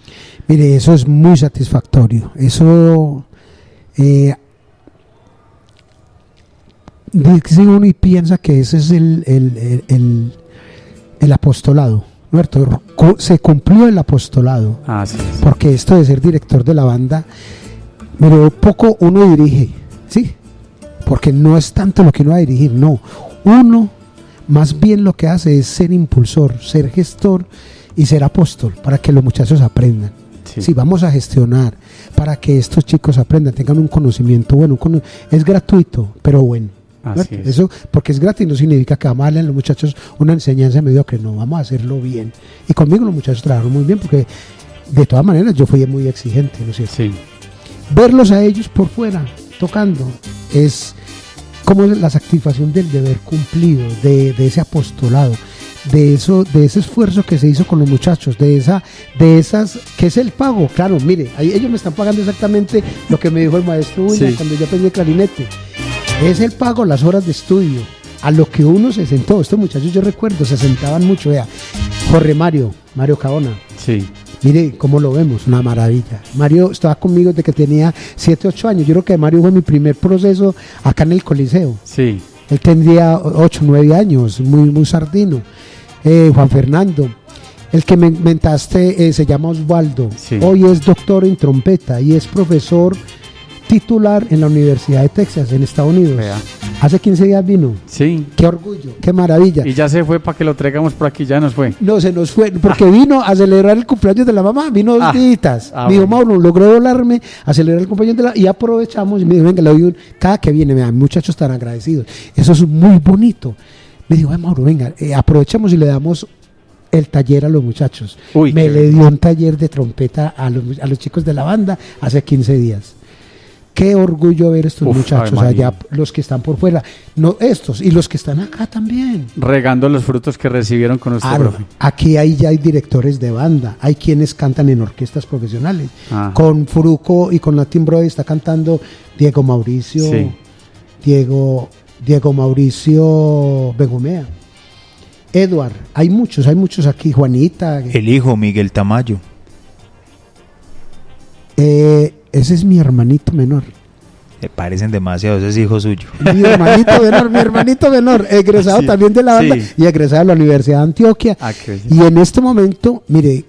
Mire, eso es muy satisfactorio. Eso dice uno y piensa que ese es el apostolado, ¿cierto? Se cumplió el apostolado. Así es. Porque esto de ser director de la banda, pero poco uno dirige, ¿sí? Porque no es tanto lo que uno va a dirigir, no. Uno más bien lo que hace es ser impulsor, ser gestor y ser apóstol para que los muchachos aprendan. Sí, vamos a gestionar para que estos chicos aprendan, tengan un conocimiento bueno. Es gratuito, pero bueno. Así es. Eso, porque es gratis, no significa que vamos a darle a los muchachos una enseñanza mediocre, no, vamos a hacerlo bien. Y conmigo los muchachos trabajaron muy bien, porque de todas maneras yo fui muy exigente, ¿no es cierto? Sí. Verlos a ellos por fuera, tocando, es como la satisfacción del deber cumplido, de ese apostolado, de ese esfuerzo que se hizo con los muchachos, de esas, que es el pago. Claro, mire, ahí ellos me están pagando exactamente lo que me dijo el maestro Uña cuando yo aprendí clarinete. Es el pago, las horas de estudio, a lo que uno se sentó. Estos muchachos, yo recuerdo, se sentaban mucho. Vea, Jorge Mario Cabona. Sí. Mire cómo lo vemos, una maravilla. Mario estaba conmigo desde que tenía 7, 8 años. Yo creo que Mario fue mi primer proceso acá en el Coliseo. Sí. Él tendría 8, 9 años, muy sardino. Juan Fernando, el que me mentaste, se llama Osvaldo. Sí. Hoy es doctor en trompeta y es profesor titular en la Universidad de Texas, en Estados Unidos. Vea. Hace 15 días vino. Sí. Qué orgullo, qué maravilla. Y ya se fue para que lo traigamos por aquí, ya nos fue. No, se nos fue, porque vino a celebrar el cumpleaños de la mamá, vino 2 días. Me dijo, bueno. Mauro, logré volarme a celebrar el cumpleaños de la... Y aprovechamos y me dijo, venga, le doy cada que viene, vean, muchachos tan agradecidos. Eso es muy bonito. Me dijo, Mauro, venga, aprovechamos y le damos el taller a los muchachos. Uy, me le dio un taller de trompeta a los chicos de la banda hace 15 días. Qué orgullo ver estos muchachos allá, los que están por fuera, no estos, y los que están acá también. Regando los frutos que recibieron con usted, profe. Aquí ya hay directores de banda, hay quienes cantan en orquestas profesionales. Ah. Con Fruco y con Latin Brother está cantando Diego Mauricio, Sí. Diego Mauricio Begumea. Edward, hay muchos aquí, Juanita. El hijo Miguel Tamayo. Ese es mi hermanito menor. Le parecen demasiado, ese es hijo suyo. Mi hermanito menor, egresado Sí, también de la banda sí. y egresado de la Universidad de Antioquia. Y en este momento, mire,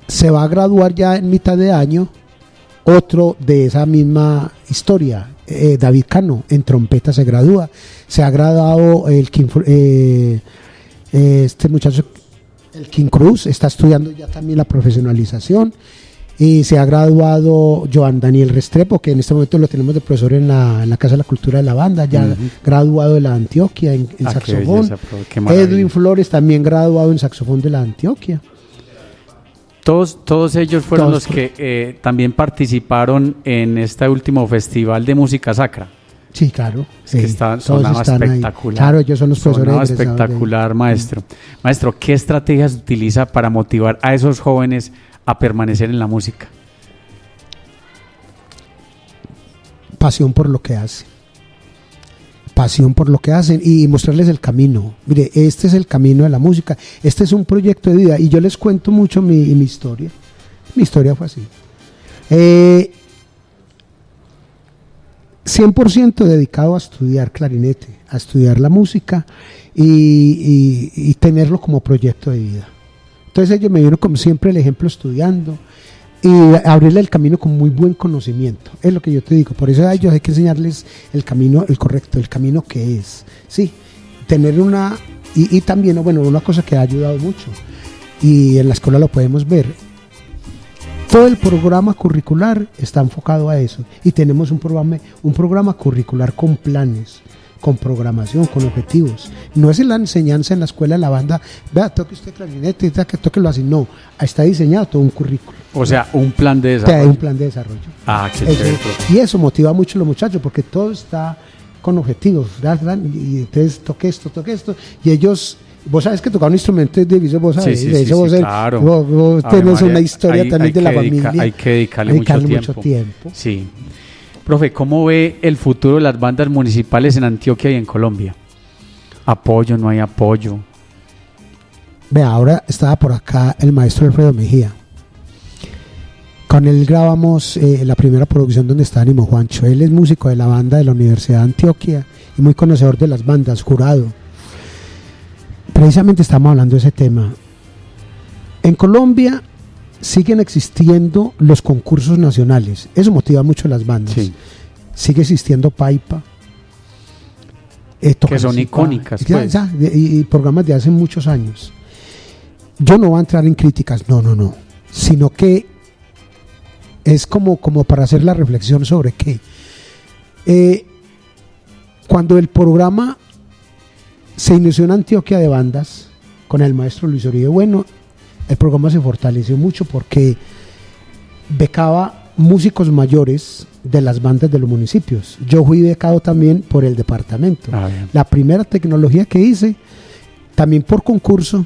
se va a graduar ya en mitad de año otro de esa misma historia, David Cano, en trompeta se gradúa. Se ha graduado este muchacho, el King Cruz, está estudiando ya también la profesionalización. Y se ha graduado Joan Daniel Restrepo, que en este momento lo tenemos de profesor en la Casa de la Cultura de la Banda, ya graduado de la Antioquia en saxofón. Edwin Flores también graduado en saxofón de la Antioquia. Todos ellos fueron los que también participaron en este último festival de música sacra. Sí, claro. Sí, que sonaba espectacular. Claro, ellos son los profesores. Sonaba espectacular, maestro. Maestro, ¿qué estrategias utiliza para motivar a esos jóvenes a permanecer en la música? Pasión por lo que hacen. Pasión por lo que hacen y mostrarles el camino. Mire, este es el camino de la música. Este es un proyecto de vida y yo les cuento mucho mi historia. Mi historia fue así. 100% dedicado a estudiar clarinete, a estudiar la música y tenerlo como proyecto de vida. Entonces ellos me dieron como siempre el ejemplo estudiando y abrirle el camino con muy buen conocimiento. Es lo que yo te digo. Por eso a ellos hay que enseñarles el camino, el correcto, el camino que es. Sí, tener una... Y también, bueno, una cosa que ha ayudado mucho y en la escuela lo podemos ver. Todo el programa curricular está enfocado a eso y tenemos un programa curricular con planes, con programación, con objetivos. No es la enseñanza en la escuela de la banda, vea, toque usted clarinete, tóquelo así. No, está diseñado todo un currículo. O sea, un plan de desarrollo. Un plan de desarrollo. Ah, qué chévere. Y eso motiva mucho a los muchachos porque todo está con objetivos. Y entonces toque esto. Y ellos... Vos sabes que tocar un instrumento es difícil, vos sabes. Sí, claro. Vos tenés una historia también de la familia. Hay que dedicarle mucho tiempo. Sí. Profe, ¿cómo ve el futuro de las bandas municipales en Antioquia y en Colombia? ¿Apoyo, no hay apoyo? Vea, ahora estaba por acá el maestro Alfredo Mejía. Con él grabamos la primera producción donde está Ánimo Juancho. Él es músico de la banda de la Universidad de Antioquia y muy conocedor de las bandas, jurado. Precisamente estamos hablando de ese tema. En Colombia siguen existiendo los concursos nacionales. Eso motiva mucho a las bandas. Sí. Sigue existiendo Paipa. Que son icónicas. Pues. Y programas de hace muchos años. Yo no voy a entrar en críticas, no. Sino que es como para hacer la reflexión sobre qué. Cuando el programa se inició en Antioquia de bandas con el maestro Luis Oribe Bueno, el programa se fortaleció mucho porque becaba músicos mayores de las bandas de los municipios. Yo fui becado también por el departamento. La primera tecnología que hice, también por concurso,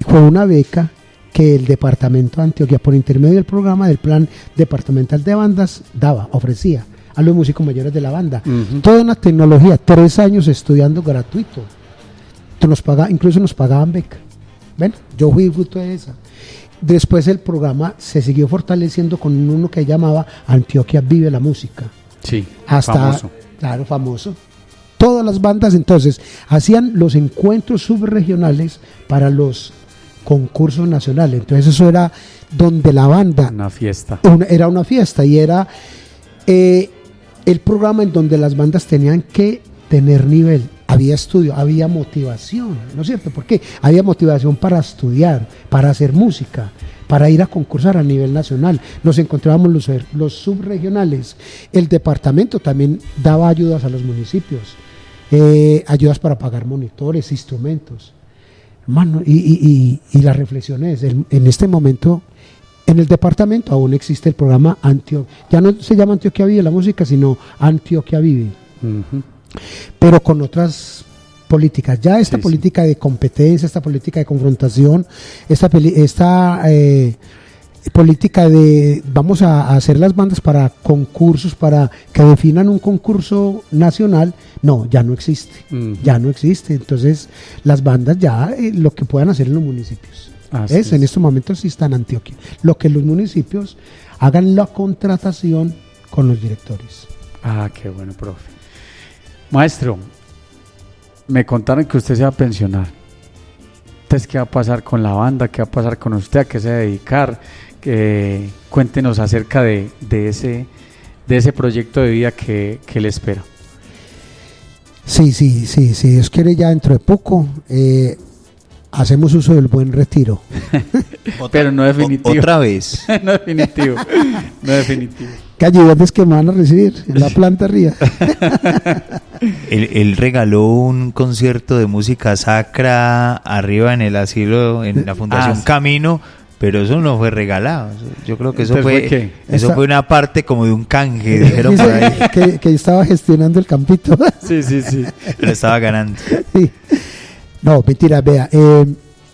fue una beca que el departamento de Antioquia, por intermedio del programa del plan departamental de bandas, ofrecía a los músicos mayores de la banda. Toda una tecnología, 3 años estudiando gratuito. Incluso nos pagaban beca. ¿Ven? Yo fui fruto de esa. Después el programa se siguió fortaleciendo con uno que llamaba Antioquia Vive la Música. Sí, hasta, famoso. Claro, famoso. Todas las bandas entonces hacían los encuentros subregionales para los concursos nacionales. Entonces eso era donde la banda... Una fiesta. Era una fiesta y era el programa en donde las bandas tenían que tener nivel. Había estudio, había motivación, ¿no es cierto? Porque había motivación para estudiar, para hacer música, para ir a concursar a nivel nacional. Nos encontrábamos los subregionales. El departamento también daba ayudas a los municipios, ayudas para pagar monitores, instrumentos. Hermano, y la reflexión es, en este momento, en el departamento aún existe el programa Antioquia. Ya no se llama Antioquia Vive la Música, sino Antioquia Vive. Pero con otras políticas. Ya esta política de competencia, esta política de confrontación, esta política de vamos a hacer las bandas para concursos, para que definan un concurso nacional, no, ya no existe. Ya no existe. Entonces, las bandas ya lo que puedan hacer en los municipios. En estos momentos sí está en Antioquia. Lo que los municipios hagan la contratación con los directores. Ah, qué bueno, profe. Maestro, me contaron que usted se va a pensionar. Entonces, ¿qué va a pasar con la banda? ¿Qué va a pasar con usted? ¿A qué se va a dedicar? Cuéntenos acerca de ese proyecto de vida que le espera. Sí, Dios quiere, ya dentro de poco hacemos uso del buen retiro. Pero no definitivo. Otra vez. No definitivo. ¿Qué ayudantes que me van a recibir en la planta arriba? Él regaló un concierto de música sacra arriba en el asilo, en la Fundación Camino, pero eso no fue regalado. Yo creo que eso fue una parte como de un canje, dijeron por ahí. Que estaba gestionando el campito. Sí. Lo estaba ganando. Sí. No, mentira, vea.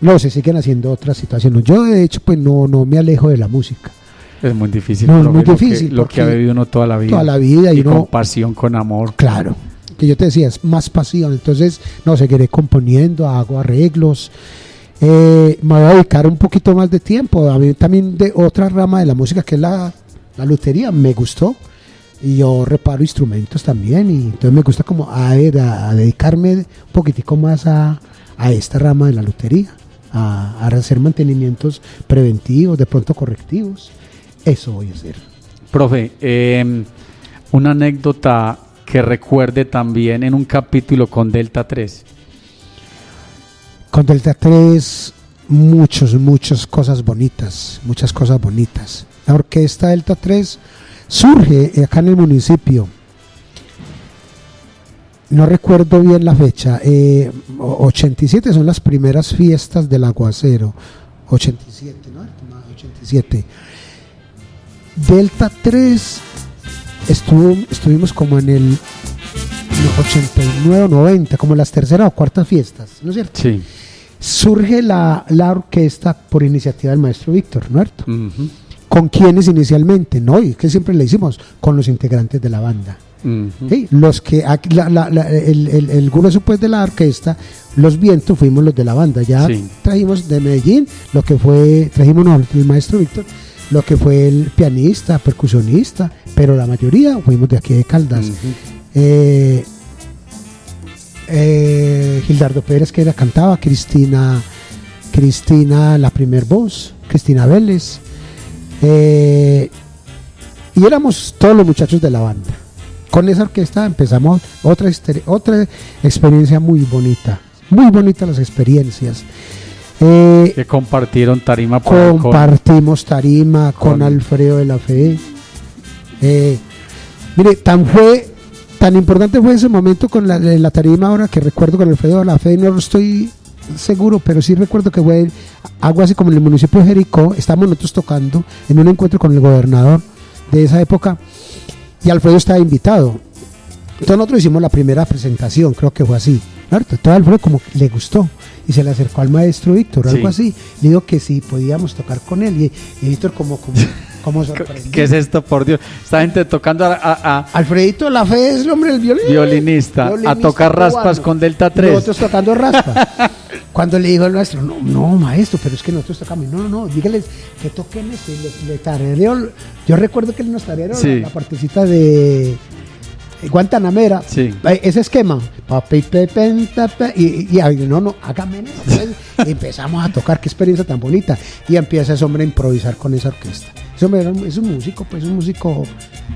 No, se siguen haciendo otras situaciones. Yo, de hecho, pues no me alejo de la música. Es muy difícil. No, es muy difícil. Lo que ha vivido uno toda la vida. Toda la vida. Y con pasión, con amor. Claro. Que yo te decía, es más pasión. Entonces, no, seguiré componiendo, hago arreglos. Me voy a dedicar un poquito más de tiempo. A mí también de otra rama de la música, que es la lutería, me gustó. Y yo reparo instrumentos también. Y entonces me gusta como a dedicarme un poquitico más a esta rama de la lutería. A hacer mantenimientos preventivos, de pronto correctivos. Eso voy a hacer. Profe, una anécdota que recuerde también en un capítulo con Delta 3. Con Delta 3 muchas cosas bonitas, La orquesta Delta 3 surge acá en el municipio. No recuerdo bien la fecha. 87 son las primeras fiestas del aguacero. 87, ¿no? 87. Delta 3 estuvimos como en el 89 o 90, como las terceras o cuartas fiestas, ¿no es cierto? Sí. Surge la orquesta por iniciativa del maestro Víctor, ¿no es cierto? ¿Con quiénes inicialmente? No, y que siempre le hicimos con los integrantes de la banda. ¿Sí? Los que el grueso pues de la orquesta, los vientos, fuimos los de la banda. Ya trajimos de Medellín trajimos el maestro Víctor, lo que fue el pianista, percusionista, pero la mayoría fuimos de aquí de Caldas. Gildardo Pérez, que cantaba, Cristina la primer voz, Cristina Vélez, y éramos todos los muchachos de la banda. Con esa orquesta empezamos otra experiencia muy bonita las experiencias. Que compartieron tarima. Compartimos tarima con Alfredo de la Fe. Mire, tan importante fue ese momento con la tarima, ahora que recuerdo con Alfredo de la Fe, no lo estoy seguro, pero sí recuerdo que fue algo así como en el municipio de Jericó. Estábamos nosotros tocando en un encuentro con el gobernador de esa época y Alfredo estaba invitado. Entonces nosotros hicimos la primera presentación, creo que fue así. Todo Alfredo como que le gustó y se le acercó al maestro Víctor, Sí. algo así. Le dijo que sí, podíamos tocar con él y Víctor como sorprendido. ¿Qué es esto, por Dios? Esta gente tocando a Alfredito La Fe es el hombre del violín. violinista, a tocar raspas cubano. con Delta 3. Nosotros tocando raspas. Cuando le dijo al maestro, no, maestro, pero es que nosotros tocamos. No, dígales que toquen esto. Y le tarereó. Yo recuerdo que él nos tarereó Sí. la partecita de Guantanamera. Sí. Ese esquema. Y no, hágame eso. Entonces, empezamos a tocar, qué experiencia tan bonita. Y empieza ese hombre a improvisar con esa orquesta. Ese hombre es un músico, pues un músico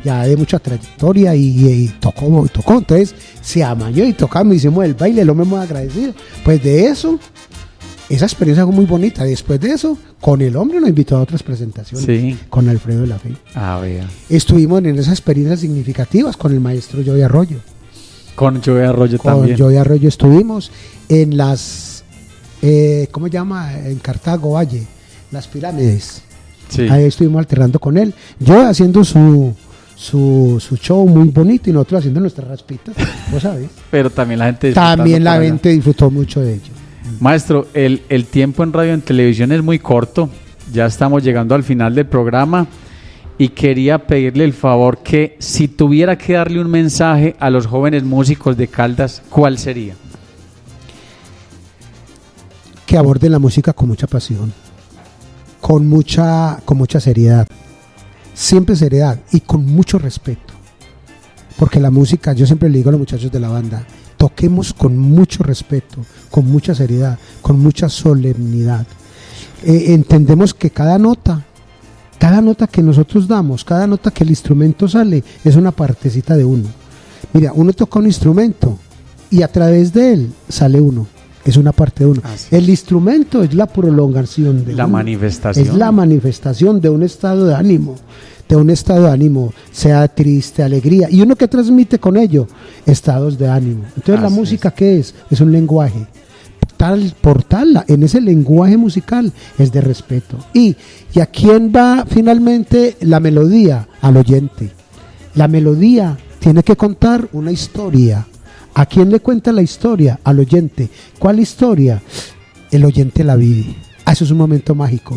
ya de mucha trayectoria y tocó. Entonces se amañó y tocamos, hicimos el baile, lo hemos agradecido. Pues de eso, esa experiencia fue muy bonita. Después de eso, con el hombre nos invitó a otras presentaciones. Sí. Con Alfredo La Fe. A ver. Estuvimos en esas experiencias significativas con el maestro Joey Arroyo. Con Joey Arroyo también. Con Joey Arroyo estuvimos en las, ¿cómo se llama? En Cartago Valle, las pirámides. Sí. Ahí estuvimos alternando con él. Yo haciendo su show muy bonito y nosotros haciendo nuestras raspitas, ¿vos sabés? Pero también la gente disfrutando También la por allá. gente disfrutó mucho de ello. Maestro, el tiempo en radio y en televisión es muy corto. Ya estamos llegando al final del programa y quería pedirle el favor que si tuviera que darle un mensaje a los jóvenes músicos de Caldas, ¿cuál sería? Que aborden la música con mucha pasión, con mucha seriedad, siempre seriedad y con mucho respeto. Porque la música, yo siempre le digo a los muchachos de la banda, toquemos con mucho respeto, con mucha seriedad, con mucha solemnidad. Entendemos que cada nota que nosotros damos, cada nota que el instrumento sale, es una partecita de uno. Mira, uno toca un instrumento y a través de él sale uno. Es una parte de uno. El instrumento es la prolongación de La uno. manifestación. Es la manifestación de un estado de ánimo. Sea triste, alegría. ¿Y uno que transmite con ello? Estados de ánimo. Entonces, ¿la música qué es? Es un lenguaje. En ese lenguaje musical es de respeto. ¿Y a quién va finalmente la melodía? Al oyente. La melodía tiene que contar una historia. ¿A quién le cuenta la historia? Al oyente. ¿Cuál historia? El oyente la vive. Eso es un momento mágico.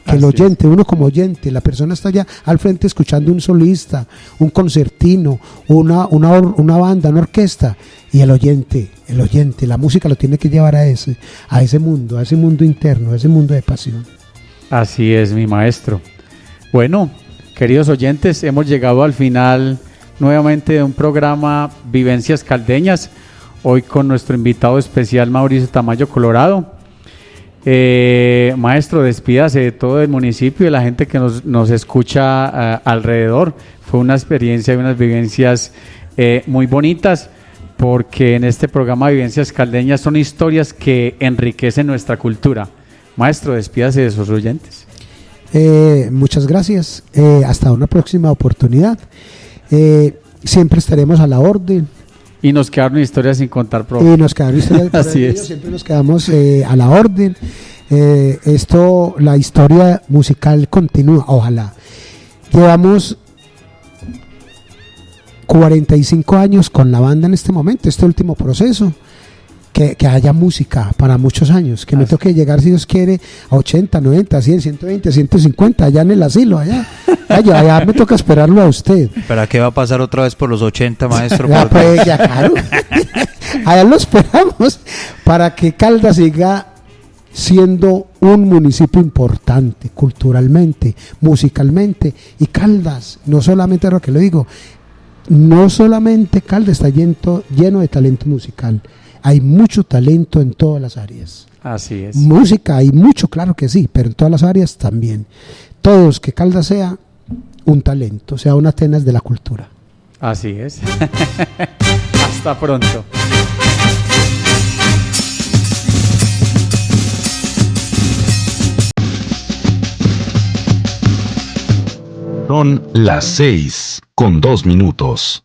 Que el oyente, uno como oyente, la persona está allá al frente escuchando un solista, un concertino, una banda, una orquesta, y el oyente, la música lo tiene que llevar a ese mundo interno, a ese mundo de pasión. Así es, mi maestro. Bueno, queridos oyentes, hemos llegado al final nuevamente de un programa Vivencias Caldeñas, hoy con nuestro invitado especial Mauricio Tamayo Colorado. Maestro, despídase de todo el municipio y de la gente que nos escucha alrededor. Fue una experiencia y unas vivencias muy bonitas, porque en este programa Vivencias Caldeñas son historias que enriquecen nuestra cultura. Maestro, despídase de sus oyentes. Muchas gracias. Hasta una próxima oportunidad. Siempre estaremos a la orden. Y nos quedaron historias sin contar, profe. Así es. Siempre nos quedamos a la orden. La historia musical continúa, ojalá. Llevamos 45 años con la banda en este momento, este último proceso. Que haya música para muchos años, que me toque llegar, si Dios quiere, a 80, 90, 100, 120, 150, allá en el asilo, allá me toca esperarlo a usted. ¿Para qué va a pasar otra vez por los 80, maestro? Ya, claro. Allá lo esperamos para que Caldas siga siendo un municipio importante, culturalmente, musicalmente, y Caldas, no solamente lo que le digo, no solamente Caldas está lleno de talento musical. Hay mucho talento en todas las áreas. Así es. Música hay mucho, claro que sí, pero en todas las áreas también. Todos, que Caldas sea un talento, sea una Atenas de la cultura. Así es. Hasta pronto. Son las 6:02.